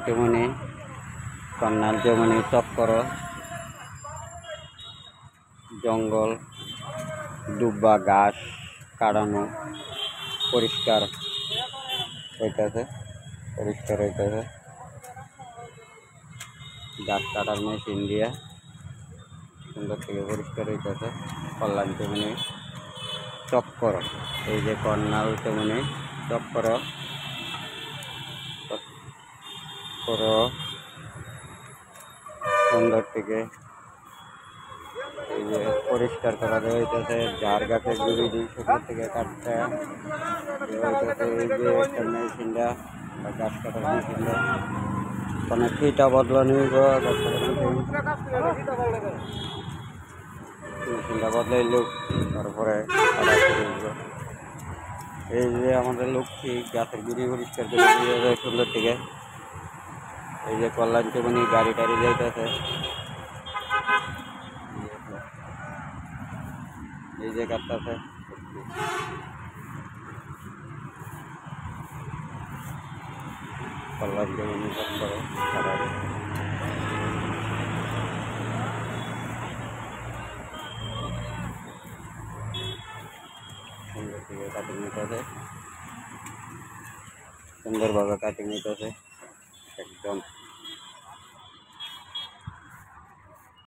চৌমনি, কর্নাল চৌমনি, চক্কর, জঙ্গল, ডুব্বা, ঘাস কাটানো পরিষ্কার হইতেছে, গাছ কাটার মেশিন দিয়ে সুন্দর থেকে পরিষ্কার হইতেছে। কল্যাণ চৌমনি, চক্কর, এই যে কর্নাল চৌমনি, চক্কর সুন্দর থেকে এই যে পরিষ্কার করা হইতেছে। যার গাছের গুড়ি দিয়ে সুন্দর থেকে কাটতে হইতেছে। এই যে একটা মেশিনটা, গাছ কাটার মেশিনটা, মানে ফিটা বদলানো গাছ কাটার মেশিনটা বদলাইলেও তারপরে এই যে আমাদের লক্ষ্মী গাছের গুড়ি পরিষ্কার করে দিয়ে যায় সুন্দর থেকে। এই যে কল্যাণ চৌমনি গাড়ি টাড়ি যাইতেছে, এই যে কাটতেছে কল্যাণ চৌমনি করে সুন্দর থেকে কাটিং নিতেছে, সুন্দরভাবে কাটিং নিতেছে একদম।